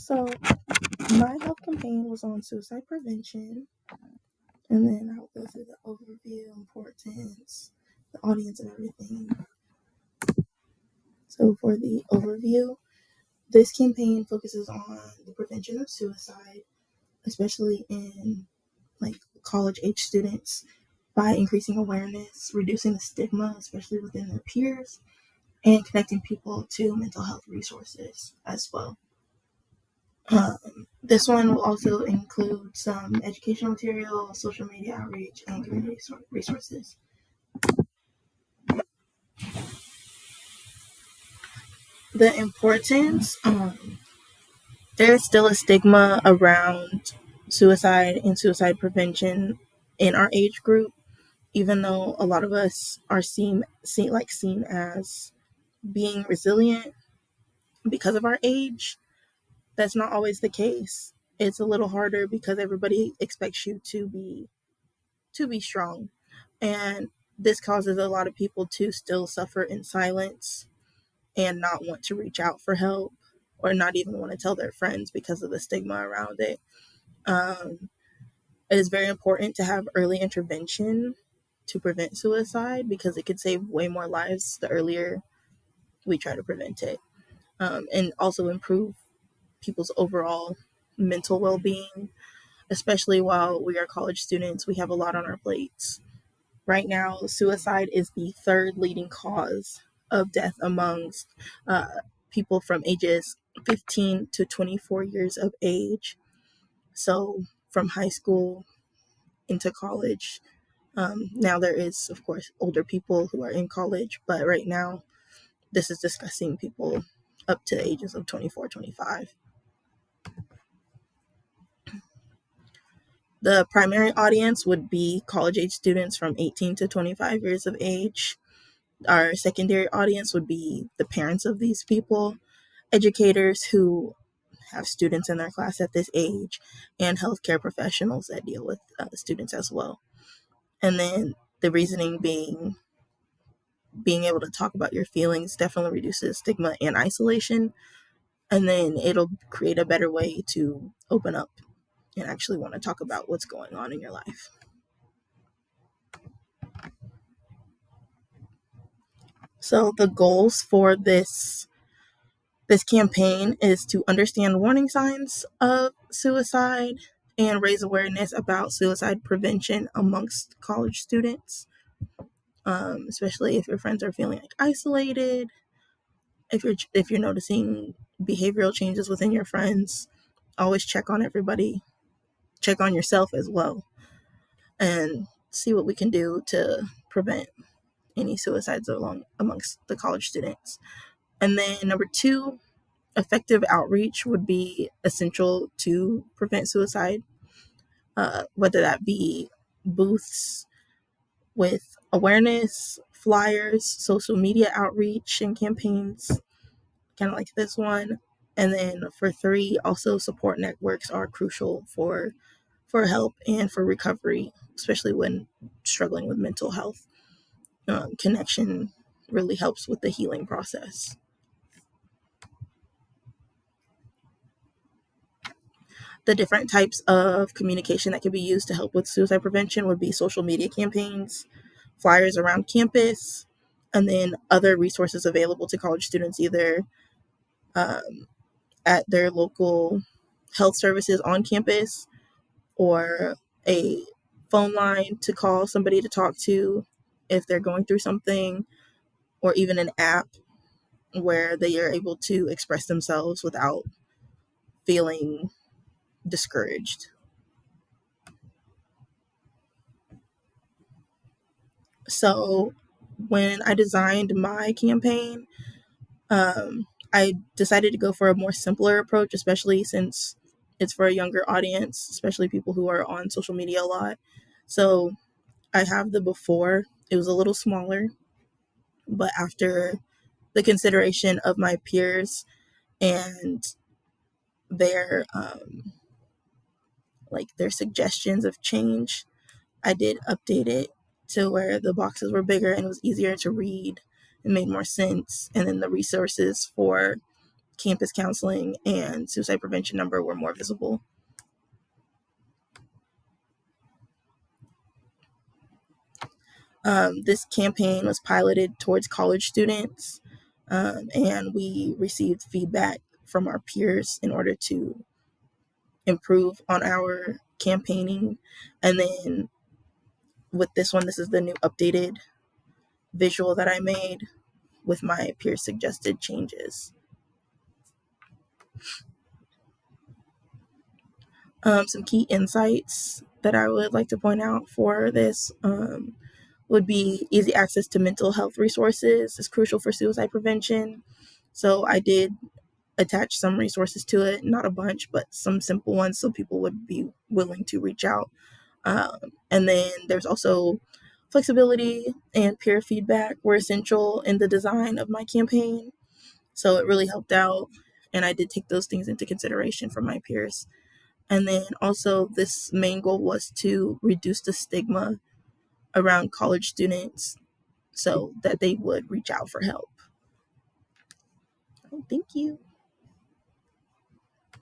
So, my health campaign was on suicide prevention, and then I'll go through the overview, importance, the audience, and everything. So, for the overview, this campaign focuses on the prevention of suicide, especially in college age students, by increasing awareness, reducing the stigma, especially within their peers, and connecting people to mental health resources as well. This one will also include some educational material, social media outreach, and community resources. The importance, there's still a stigma around suicide and suicide prevention in our age group, even though a lot of us are seen as being resilient because of our age. That's not always the case. It's a little harder because everybody expects you to be strong, and this causes a lot of people to still suffer in silence and not want to reach out for help or not even want to tell their friends because of the stigma around it. It is very important to have early intervention to prevent suicide because it could save way more lives the earlier we try to prevent it, and also improve people's overall mental well-being, especially while we are college students. We have a lot on our plates. Right now, suicide is the third leading cause of death amongst people from ages 15 to 24 years of age. So, from high school into college. Now, there is, of course, older people who are in college, but right now, this is discussing people up to the ages of 24, 25. The primary audience would be college age students from 18 to 25 years of age. Our secondary audience would be the parents of these people, educators who have students in their class at this age, and healthcare professionals that deal with students as well. And then the reasoning being able to talk about your feelings definitely reduces stigma and isolation. And then it'll create a better way to open up and actually want to talk about what's going on in your life. So the goals for this campaign is to understand warning signs of suicide and raise awareness about suicide prevention amongst college students, especially if your friends are feeling isolated, if you're noticing behavioral changes within your friends. Always check on everybody, check on yourself as well, and see what we can do to prevent any suicides amongst the college students. And then number 2, effective outreach would be essential to prevent suicide, whether that be booths with awareness, flyers, social media outreach and campaigns, kind of like this one. And then for 3, also support networks are crucial for help and for recovery, especially when struggling with mental health. Connection really helps with the healing process. The different types of communication that can be used to help with suicide prevention would be social media campaigns, flyers around campus, and then other resources available to college students, either at their local health services on campus or a phone line to call somebody to talk to if they're going through something, or even an app where they are able to express themselves without feeling discouraged. So when I designed my campaign, I decided to go for a more simpler approach, especially since it's for a younger audience, especially people who are on social media a lot. So I have the before. It was a little smaller, but after the consideration of my peers and their their suggestions of change, I did update it to where the boxes were bigger and it was easier to read and made more sense. And then the resources for campus counseling and suicide prevention number were more visible. This campaign was piloted towards college students, and we received feedback from our peers in order to improve on our campaigning. And then with this one, this is the new updated visual that I made with my peer suggested changes. Some key insights that I would like to point out for this would be easy access to mental health resources is crucial for suicide prevention. So I did attach some resources to it, not a bunch, but some simple ones so people would be willing to reach out. And then there's also flexibility and peer feedback were essential in the design of my campaign. So it really helped out, and I did take those things into consideration from my peers. And then also this main goal was to reduce the stigma around college students so that they would reach out for help. Oh, thank you.